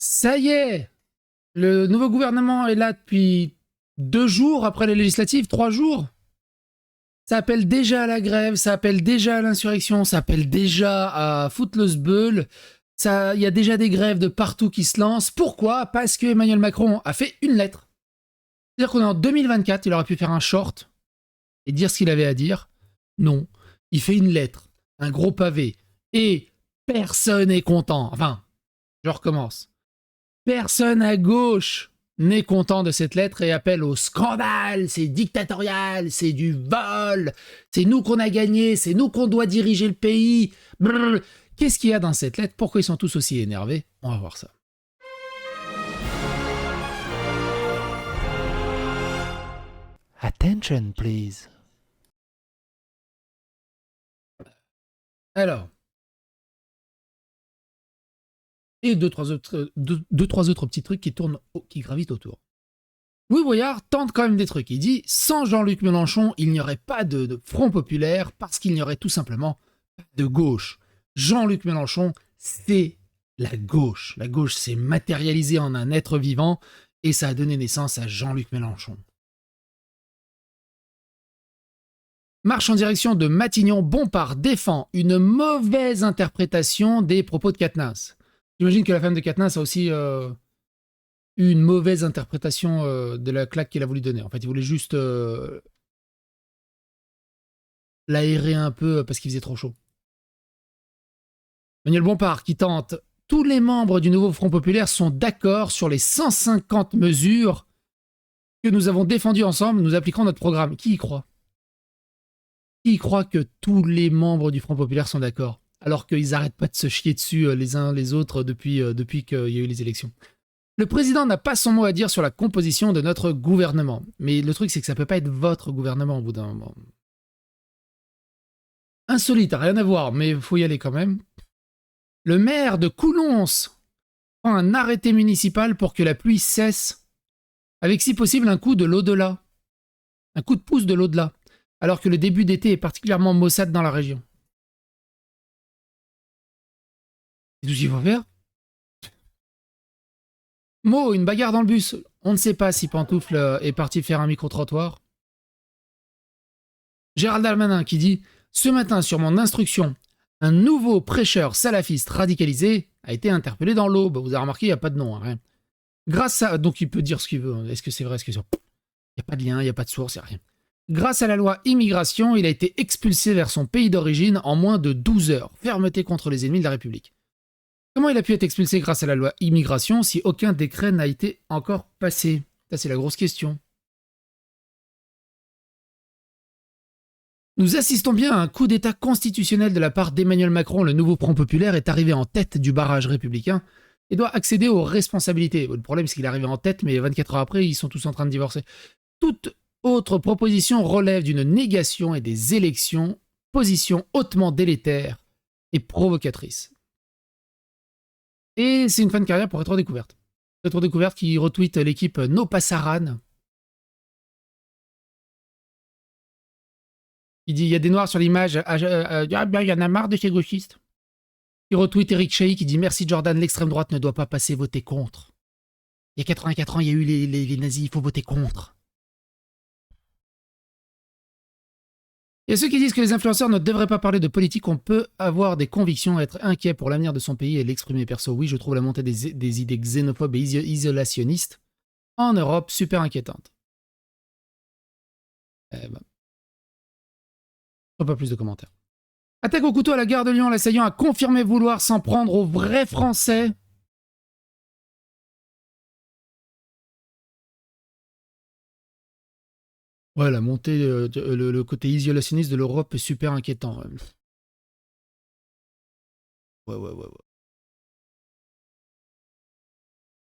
Ça y est, le nouveau gouvernement est là depuis 2 jours après les législatives, 3 jours. Ça appelle déjà à la grève, ça appelle déjà à l'insurrection, ça appelle déjà à foutre le sbeul. Il y a déjà des grèves de partout qui se lancent. Pourquoi? Parce que Emmanuel Macron a fait une lettre. C'est-à-dire qu'on est en 2024, il aurait pu faire un short et dire ce qu'il avait à dire. Non, il fait une lettre, un gros pavé, et personne n'est content. Enfin, je recommence. Personne à gauche n'est content de cette lettre et appelle au scandale, c'est dictatorial, c'est du vol, c'est nous qu'on a gagné, c'est nous qu'on doit diriger le pays. Brrr. Qu'est-ce qu'il y a dans cette lettre? Pourquoi ils sont tous aussi énervés? On va voir ça. Attention, please. Alors. Et deux, trois autres petits trucs qui tournent, qui gravitent autour. Louis Boyard tente quand même des trucs. Il dit, sans Jean-Luc Mélenchon, il n'y aurait pas de Front Populaire parce qu'il n'y aurait tout simplement pas de gauche. Jean-Luc Mélenchon, c'est la gauche. La gauche s'est matérialisée en un être vivant et ça a donné naissance à Jean-Luc Mélenchon. Marche en direction de Matignon, Bompard défend une mauvaise interprétation des propos de Quatennens. J'imagine que la femme de Quatennens a aussi eu une mauvaise interprétation de la claque qu'il a voulu donner. En fait, il voulait juste l'aérer un peu parce qu'il faisait trop chaud. Manuel Bompard qui tente. Tous les membres du nouveau Front Populaire sont d'accord sur les 150 mesures que nous avons défendues ensemble. Nous appliquerons notre programme. Qui y croit? Qui y croit que tous les membres du Front Populaire sont d'accord? Alors qu'ils n'arrêtent pas de se chier dessus les uns les autres depuis qu'il y a eu les élections. Le président n'a pas son mot à dire sur la composition de notre gouvernement. Mais le truc, c'est que ça peut pas être votre gouvernement au bout d'un moment. Insolite, rien à voir, mais il faut y aller quand même. Le maire de Coulons prend un arrêté municipal pour que la pluie cesse, avec si possible un coup de l'au-delà. Un coup de pouce de l'au-delà. Alors que le début d'été est particulièrement maussade dans la région. C'est tout ce qu'il faut faire. Mo, une bagarre dans le bus. On ne sait pas si Pantoufle est parti faire un micro-trottoir. Gérald Darmanin qui dit « Ce matin, sur mon instruction, un nouveau prêcheur salafiste radicalisé a été interpellé dans l'Aube. » Vous avez remarqué, il n'y a pas de nom. Hein. Grâce à... Donc il peut dire ce qu'il veut. Est-ce que c'est vrai? Est-ce que c'est... Il n'y a pas de lien, il n'y a pas de source, il n'y a rien. Grâce à la loi immigration, il a été expulsé vers son pays d'origine en moins de 12 heures. Fermeté contre les ennemis de la République. Comment il a pu être expulsé grâce à la loi immigration si aucun décret n'a été encore passé? Ça, c'est la grosse question. Nous assistons bien à un coup d'état constitutionnel de la part d'Emmanuel Macron. Le nouveau Front Populaire est arrivé en tête du barrage républicain et doit accéder aux responsabilités. Le problème, c'est qu'il est arrivé en tête, mais 24 heures après, ils sont tous en train de divorcer. Toute autre proposition relève d'une négation et des élections, position hautement délétère et provocatrice. Et c'est une fin de carrière pour Rétro-Découverte. Rétro-Découverte qui retweet l'équipe No Passaran. Il dit il y a des noirs sur l'image. Il y en a marre de ces gauchistes. Il retweet Eric Chahi qui dit merci Jordan, l'extrême droite ne doit pas passer voter contre. Il y a 84 ans, il y a eu les nazis, il faut voter contre. Il y a ceux qui disent que les influenceurs ne devraient pas parler de politique. On peut avoir des convictions, être inquiet pour l'avenir de son pays et l'exprimer perso. Oui, je trouve la montée des idées xénophobes et isolationnistes en Europe super inquiétante. Pas plus de commentaires. Attaque au couteau à la gare de Lyon. L'assaillant a confirmé vouloir s'en prendre aux vrais Français. Ouais, la montée, le côté isolationniste de l'Europe est super inquiétant. Ouais.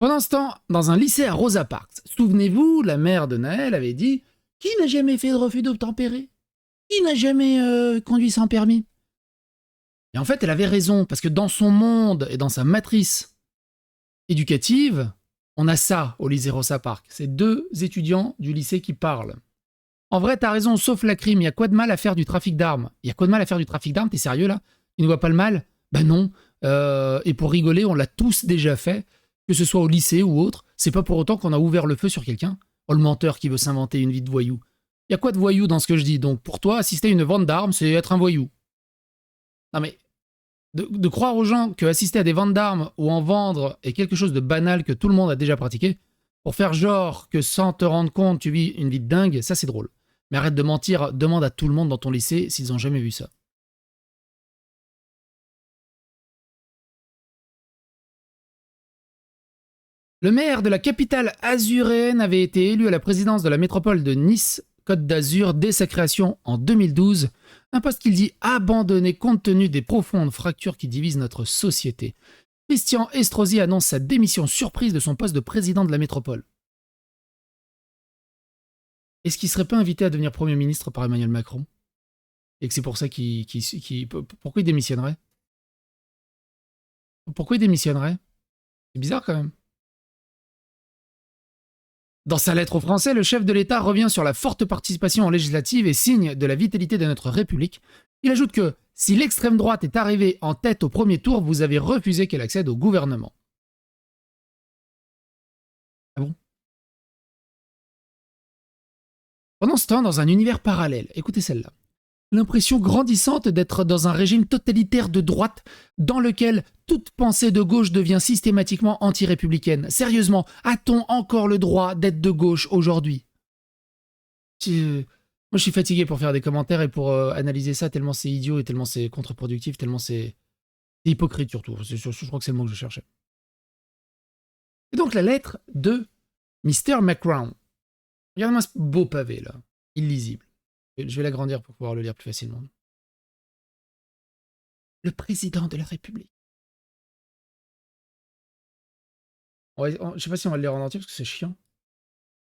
Pendant ce temps, dans un lycée à Rosa Parks, souvenez-vous, la mère de Naël avait dit « Qui n'a jamais fait de refus d'obtempérer? Qui n'a jamais conduit sans permis ?» Et en fait, elle avait raison, parce que dans son monde et dans sa matrice éducative, on a ça au lycée Rosa Parks. C'est 2 étudiants du lycée qui parlent. En vrai, t'as raison, sauf la crime, il y a quoi de mal à faire du trafic d'armes? Il y a quoi de mal à faire du trafic d'armes? T'es sérieux là? Tu ne vois pas le mal? Ben non. Et pour rigoler, on l'a tous déjà fait. que ce soit au lycée ou autre, c'est pas pour autant qu'on a ouvert le feu sur quelqu'un. Oh, le menteur qui veut s'inventer une vie de voyou. Il y a quoi de voyou dans ce que je dis? Donc pour toi, assister à une vente d'armes, c'est être un voyou. Non mais, de croire aux gens que assister à des ventes d'armes ou en vendre est quelque chose de banal que tout le monde a déjà pratiqué, pour faire genre que sans te rendre compte, tu vis une vie de dingue, ça c'est drôle. Mais arrête de mentir, demande à tout le monde dans ton lycée s'ils ont jamais vu ça. Le maire de la capitale azuréenne avait été élu à la présidence de la métropole de Nice, Côte d'Azur, dès sa création en 2012, un poste qu'il dit abandonné compte tenu des profondes fractures qui divisent notre société. Christian Estrosi annonce sa démission surprise de son poste de président de la métropole. Est-ce qu'il serait pas invité à devenir Premier ministre par Emmanuel Macron? Et que c'est pour ça pourquoi il démissionnerait? Pourquoi il démissionnerait? C'est bizarre quand même. Dans sa lettre aux Français, le chef de l'État revient sur la forte participation en législative et signe de la vitalité de notre République. Il ajoute que si l'extrême droite est arrivée en tête au premier tour, vous avez refusé qu'elle accède au gouvernement. Ah bon? Pendant ce temps, dans un univers parallèle, écoutez celle-là. L'impression grandissante d'être dans un régime totalitaire de droite dans lequel toute pensée de gauche devient systématiquement anti-républicaine. Sérieusement, a-t-on encore le droit d'être de gauche aujourd'hui? Moi, je suis fatigué pour faire des commentaires et pour analyser ça, tellement c'est idiot et tellement c'est contre-productif, tellement c'est hypocrite surtout. Je crois que c'est le mot que je cherchais. Et donc la lettre de Mr. Macron. Regardez-moi ce beau pavé là, illisible. Je vais l'agrandir pour pouvoir le lire plus facilement. Le président de la République. Je ne sais pas si on va le lire en entier parce que c'est chiant.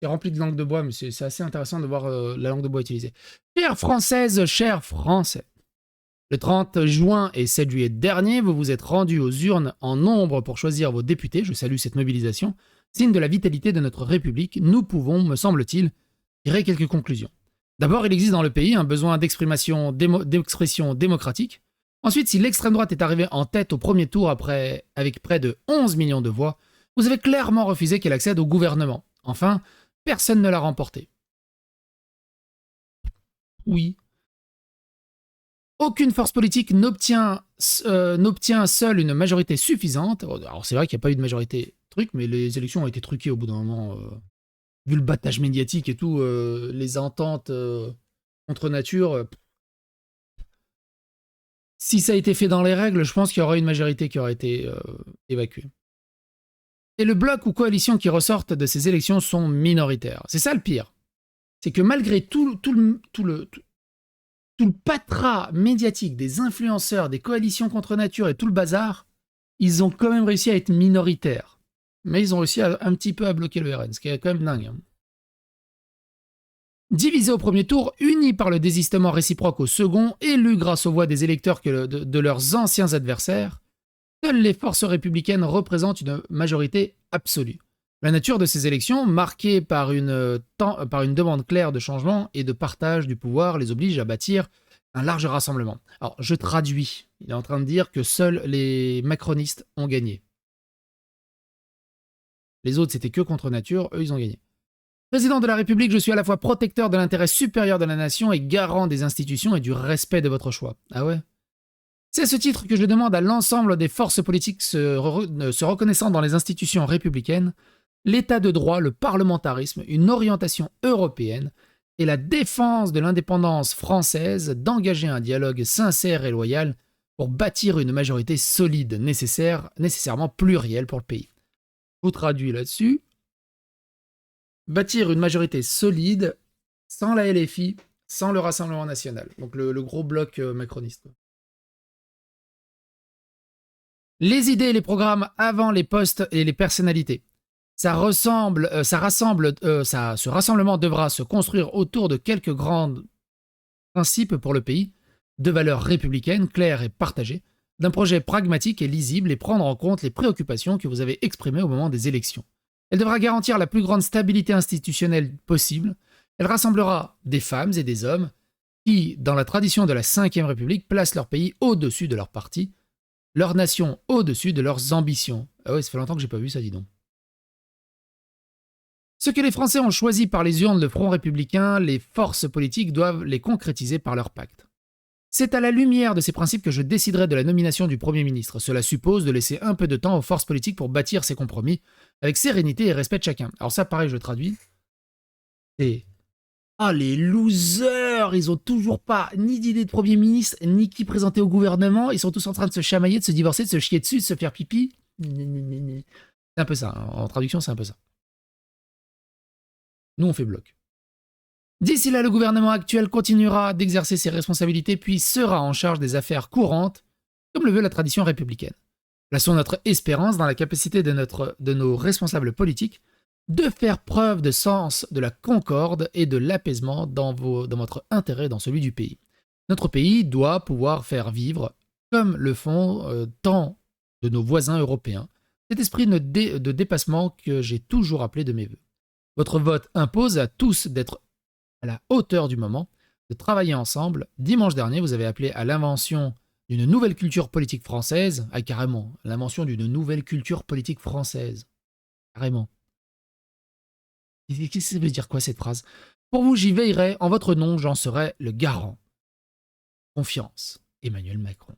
C'est rempli de langue de bois, mais c'est assez intéressant de voir la langue de bois utilisée. Chères Françaises, chers Français, le 30 juin et 7 juillet dernier, vous vous êtes rendus aux urnes en nombre pour choisir vos députés. Je salue cette mobilisation. Signe de la vitalité de notre République, nous pouvons, me semble-t-il, tirer quelques conclusions. D'abord, il existe dans le pays un besoin d'expression démocratique. Ensuite, si l'extrême droite est arrivée en tête au premier tour avec près de 11 millions de voix, vous avez clairement refusé qu'elle accède au gouvernement. Enfin, personne ne l'a remporté. Oui. Aucune force politique n'obtient seule une majorité suffisante. Alors c'est vrai qu'il n'y a pas eu de majorité truc, mais les élections ont été truquées au bout d'un moment. Vu le battage médiatique et tout, les ententes contre nature. Si ça a été fait dans les règles, je pense qu'il y aura une majorité qui aura été évacuée. Et le bloc ou coalition qui ressortent de ces élections sont minoritaires. C'est ça le pire. C'est que malgré tout le patras médiatique des influenceurs, des coalitions contre nature et tout le bazar, ils ont quand même réussi à être minoritaires. Mais ils ont réussi un petit peu à bloquer le RN, ce qui est quand même dingue. Hein. Divisés au premier tour, unis par le désistement réciproque au second, élus grâce aux voix des électeurs de leurs anciens adversaires, seules les forces républicaines représentent une majorité absolue. La nature de ces élections, marquée par une demande claire de changement et de partage du pouvoir, les oblige à bâtir un large rassemblement. Alors, je traduis. Il est en train de dire que seuls les macronistes ont gagné. Les autres, c'était que contre nature. Eux, ils ont gagné. Président de la République, je suis à la fois protecteur de l'intérêt supérieur de la nation et garant des institutions et du respect de votre choix. Ah ouais? C'est à ce titre que je demande à l'ensemble des forces politiques se reconnaissant dans les institutions républicaines l'état de droit, le parlementarisme, une orientation européenne et la défense de l'indépendance française d'engager un dialogue sincère et loyal pour bâtir une majorité solide, nécessairement plurielle pour le pays. Je vous traduis là-dessus. Bâtir une majorité solide sans la LFI, sans le Rassemblement national. Donc le gros bloc macroniste. Les idées et les programmes avant les postes et les personnalités. Ce rassemblement devra se construire autour de quelques grands principes pour le pays, de valeurs républicaines, claires et partagées, d'un projet pragmatique et lisible et prendre en compte les préoccupations que vous avez exprimées au moment des élections. Elle devra garantir la plus grande stabilité institutionnelle possible. Elle rassemblera des femmes et des hommes qui, dans la tradition de la Ve République, placent leur pays au-dessus de leur parti, leur nation au-dessus de leurs ambitions. Ah ouais, ça fait longtemps que j'ai pas vu ça, dis donc. Ce que les Français ont choisi par les urnes, le Front républicain, les forces politiques doivent les concrétiser par leur pacte. C'est à la lumière de ces principes que je déciderai de la nomination du Premier ministre. Cela suppose de laisser un peu de temps aux forces politiques pour bâtir ces compromis, avec sérénité et respect de chacun. Alors ça, pareil, je traduis. C'est... Ah, les losers! Ils ont toujours pas ni d'idée de Premier ministre, ni qui présenter au gouvernement. Ils sont tous en train de se chamailler, de se divorcer, de se chier dessus, de se faire pipi. C'est un peu ça. Hein. En traduction, c'est un peu ça. Nous, on fait bloc. D'ici là, le gouvernement actuel continuera d'exercer ses responsabilités puis sera en charge des affaires courantes, comme le veut la tradition républicaine. Plaçons notre espérance dans la capacité de nos responsables politiques de faire preuve de sens de la concorde et de l'apaisement dans votre intérêt et dans celui du pays. Notre pays doit pouvoir faire vivre, comme le font tant de nos voisins européens, cet esprit de dépassement que j'ai toujours appelé de mes voeux. Votre vote impose à tous d'être à la hauteur du moment, de travailler ensemble. Dimanche dernier, vous avez appelé à l'invention d'une nouvelle culture politique française. Ah, carrément, l'invention d'une nouvelle culture politique française. Carrément. Qu'est-ce que ça veut dire quoi cette phrase? Pour vous, j'y veillerai. En votre nom, j'en serai le garant. Confiance, Emmanuel Macron.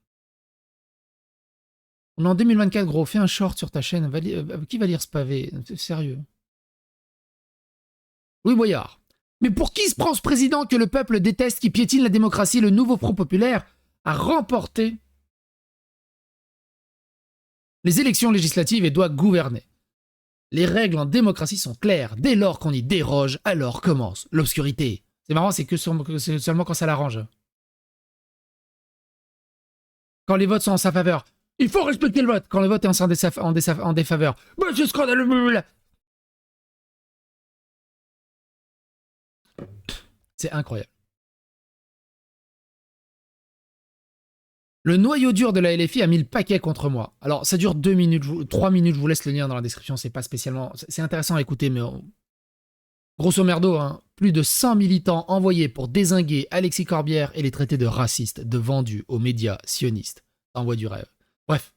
On est en 2024, gros. Fais un short sur ta chaîne. Qui va lire ce pavé? Sérieux. Louis Boyard. Mais pour qui se prend ce président que le peuple déteste, qui piétine la démocratie? Le nouveau Front populaire a remporté les élections législatives et doit gouverner. Les règles en démocratie sont claires. Dès lors qu'on y déroge, alors commence l'obscurité. C'est marrant, c'est seulement quand ça l'arrange. Quand les votes sont en sa faveur, il faut respecter le vote. Quand le vote est en défaveur, bah, c'est scandaleux. C'est incroyable. Le noyau dur de la LFI a mis le paquet contre moi. Alors, ça dure 2 minutes, 3 minutes, je vous laisse le lien dans la description, c'est pas spécialement... C'est intéressant à écouter, mais... Grosso merdo, hein, plus de 100 militants envoyés pour dézinguer Alexis Corbière et les traiter de racistes, de vendus aux médias sionistes. Ça envoie du rêve. Bref,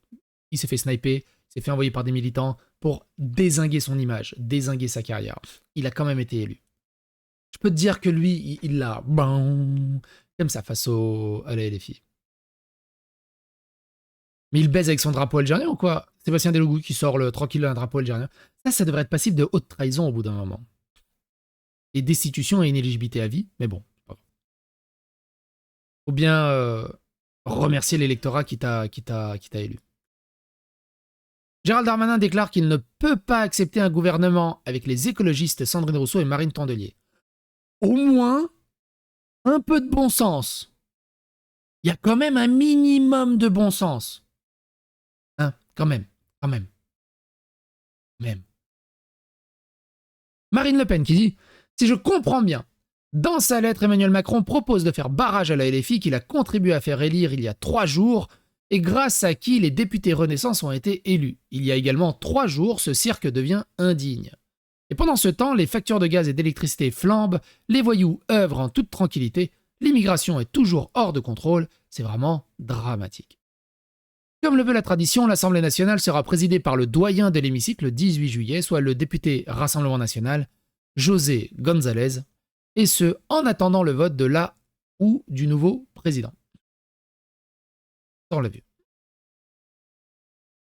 il s'est fait sniper, il s'est fait envoyer par des militants pour dézinguer son image, dézinguer sa carrière. Il a quand même été élu. Je peux te dire que lui, il l'a comme ça face à la LFI. Mais il baise avec son drapeau algérien ou quoi? Sébastien Delougou qui sort tranquille un drapeau algérien. Ça devrait être passible de haute trahison au bout d'un moment. Et destitution et inéligibilité à vie, mais bon. Faut bien remercier l'électorat qui t'a élu. Gérald Darmanin déclare qu'il ne peut pas accepter un gouvernement avec les écologistes Sandrine Rousseau et Marine Tondelier. Au moins, un peu de bon sens. Il y a quand même un minimum de bon sens. Hein, quand même. Marine Le Pen qui dit « Si je comprends bien, dans sa lettre, Emmanuel Macron propose de faire barrage à la LFI qu'il a contribué à faire élire il y a 3 jours et grâce à qui les députés Renaissance ont été élus. Il y a également 3 jours, ce cirque devient indigne. Et pendant ce temps, les factures de gaz et d'électricité flambent, les voyous œuvrent en toute tranquillité, l'immigration est toujours hors de contrôle, c'est vraiment dramatique. » Comme le veut la tradition, l'Assemblée nationale sera présidée par le doyen de l'hémicycle le 18 juillet, soit le député Rassemblement national, José González, et ce, en attendant le vote de la ou du nouveau président. On l'a vu.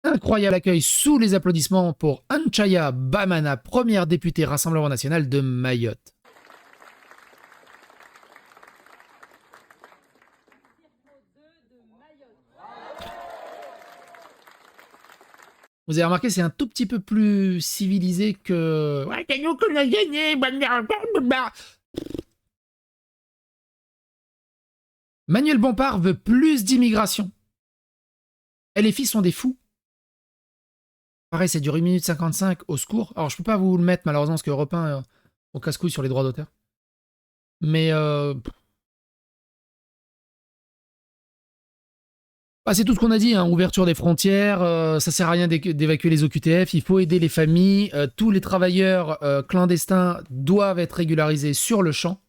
Incroyable accueil sous les applaudissements pour Anchaya Bamana, première députée Rassemblement national de Mayotte. Vous avez remarqué, c'est un tout petit peu plus civilisé que... Ouais, c'est nous qu'on a gagné. Manuel Bompard veut plus d'immigration. Les filles sont des fous. Pareil, c'est du 1 minute 55, au secours. Alors, je peux pas vous le mettre, malheureusement, parce que Europe 1, on casse-couille sur les droits d'auteur. Mais... Bah, c'est tout ce qu'on a dit, hein. Ouverture des frontières, ça sert à rien d'évacuer les OQTF, il faut aider les familles, tous les travailleurs clandestins doivent être régularisés sur le champ.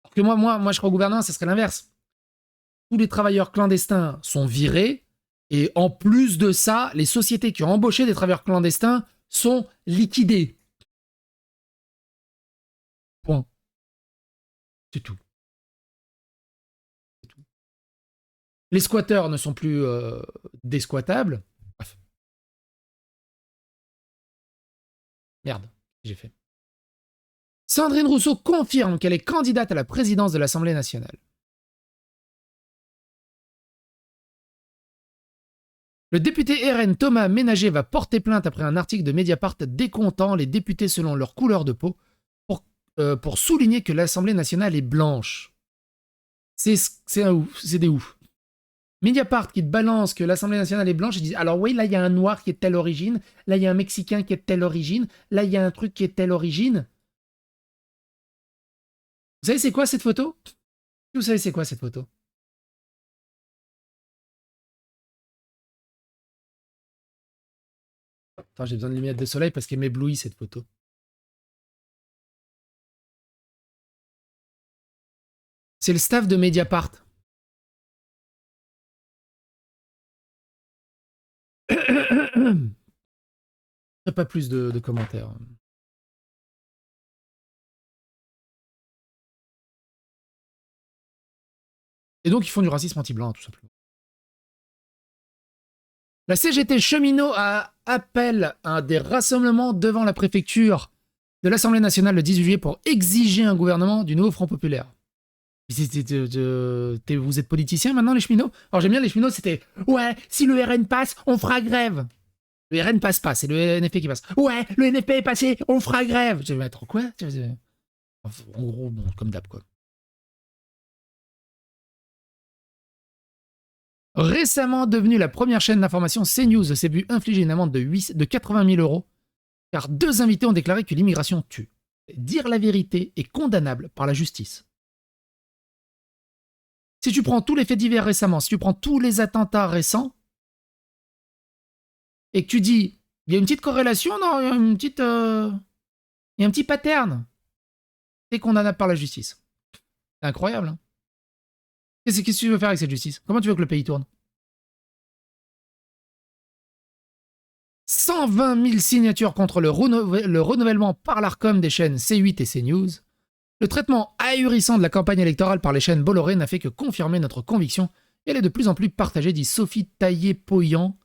Alors que moi je crois au gouvernement, ça serait l'inverse. Tous les travailleurs clandestins sont virés, et en plus de ça, les sociétés qui ont embauché des travailleurs clandestins sont liquidées. C'est tout. C'est tout. Les squatteurs ne sont plus desquattables. Bref. Merde, j'ai fait. Sandrine Rousseau confirme qu'elle est candidate à la présidence de l'Assemblée nationale. Le député RN Thomas Ménager va porter plainte après un article de Mediapart décomptant les députés selon leur couleur de peau pour souligner que l'Assemblée nationale est blanche. C'est des ouf. Mediapart qui te balance que l'Assemblée nationale est blanche et dit alors oui, là il y a un noir qui est de telle origine, là il y a un Mexicain qui est de telle origine, là il y a un truc qui est de telle origine. Vous savez c'est quoi cette photo? Vous savez c'est quoi cette photo? Attends, j'ai besoin de lumière de soleil parce qu'elle m'éblouit cette photo. C'est le staff de Mediapart. Pas plus de commentaires. Et donc ils font du racisme anti-blanc, tout simplement. La CGT cheminot appelle à des rassemblements devant la préfecture de l'Assemblée nationale le 18 juillet pour exiger un gouvernement du nouveau Front populaire. Vous êtes politiciens maintenant, les cheminots? Alors j'aime bien les cheminots, c'était « Ouais, si le RN passe, on fera grève !» Le RN passe pas, c'est le NFP qui passe. « Ouais, le NFP est passé, on fera grève !» Je vais mettre quoi? En gros, bon, comme d'hab, quoi. Récemment devenue la première chaîne d'information, CNews s'est vu infliger une amende de 80 000 euros car 2 invités ont déclaré que l'immigration tue. Dire la vérité est condamnable par la justice. Si tu prends tous les faits divers récemment, si tu prends tous les attentats récents, et que tu dis, il y a une petite corrélation, non, il y a un petit pattern, t'es condamnable par la justice. C'est incroyable, hein. Qu'est-ce que tu veux faire avec cette justice? Comment tu veux que le pays tourne? 120 000 signatures contre le renouvellement par l'ARCOM des chaînes C8 et CNews. Le traitement ahurissant de la campagne électorale par les chaînes Bolloré n'a fait que confirmer notre conviction et elle est de plus en plus partagée, dit Sophie Taillé-Poyan,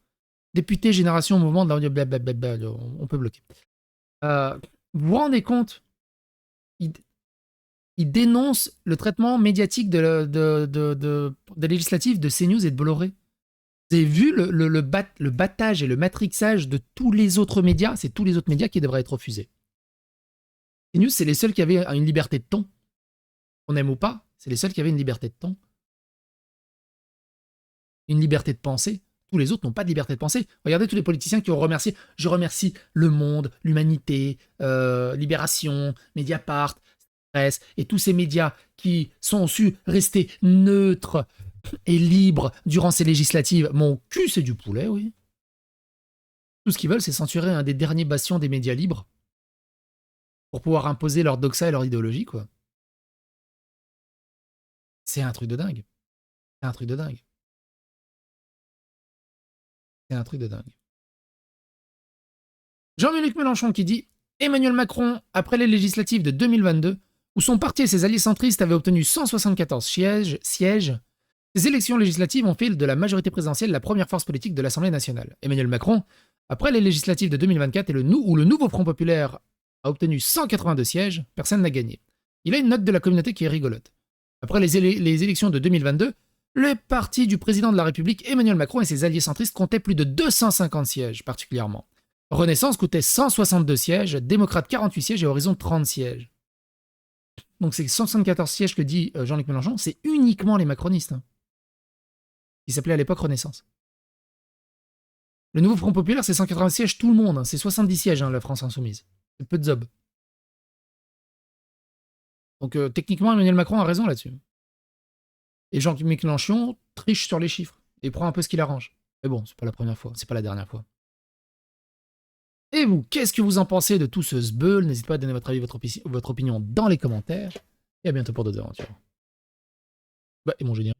députée Génération Mouvement de l'Audio. Blablabla, on peut bloquer. Vous vous rendez compte? Il dénonce le traitement médiatique des législatives de CNews et de Bolloré. Vous avez vu le battage et le matrixage de tous les autres médias? C'est tous les autres médias qui devraient être refusés. CNews, c'est les seuls qui avaient une liberté de ton. On aime ou pas, c'est les seuls qui avaient une liberté de ton. Une liberté de pensée. Tous les autres n'ont pas de liberté de pensée. Regardez tous les politiciens qui ont remercié. Je remercie Le Monde, l'Humanité, Libération, Mediapart, Presse, et tous ces médias qui sont su rester neutres et libres durant ces législatives. Mon cul, c'est du poulet, oui. Tout ce qu'ils veulent, c'est censurer un des derniers bastions des médias libres pour pouvoir imposer leur doxa et leur idéologie, quoi. C'est un truc de dingue. C'est un truc de dingue. C'est un truc de dingue. Jean-Luc Mélenchon qui dit « Emmanuel Macron, après les législatives de 2022, où son parti et ses alliés centristes avaient obtenu 174 sièges, ces élections législatives ont fait de la majorité présidentielle la première force politique de l'Assemblée nationale. Emmanuel Macron, après les législatives de 2024 où le nouveau Front populaire a obtenu 182 sièges, personne n'a gagné. Il a une note de la communauté qui est rigolote. Après les élections de 2022, le parti du président de la République, Emmanuel Macron, et ses alliés centristes comptaient plus de 250 sièges, particulièrement. Renaissance coûtait 162 sièges, Démocrate 48 sièges et Horizon 30 sièges. Donc ces 174 sièges que dit Jean-Luc Mélenchon, c'est uniquement les macronistes. Hein. Qui s'appelait à l'époque Renaissance. Le nouveau Front populaire, c'est 180 sièges tout le monde. Hein. C'est 70 sièges, hein, la France insoumise. C'est peu de zob. Donc techniquement, Emmanuel Macron a raison là-dessus. Et Jean-Luc Mélenchon triche sur les chiffres et prend un peu ce qu'il arrange. Mais bon, c'est pas la première fois, c'est pas la dernière fois. Et vous, qu'est-ce que vous en pensez de tout ce zbeul? N'hésitez pas à donner votre avis, votre opinion dans les commentaires. Et à bientôt pour d'autres aventures. Bah, et mon génie.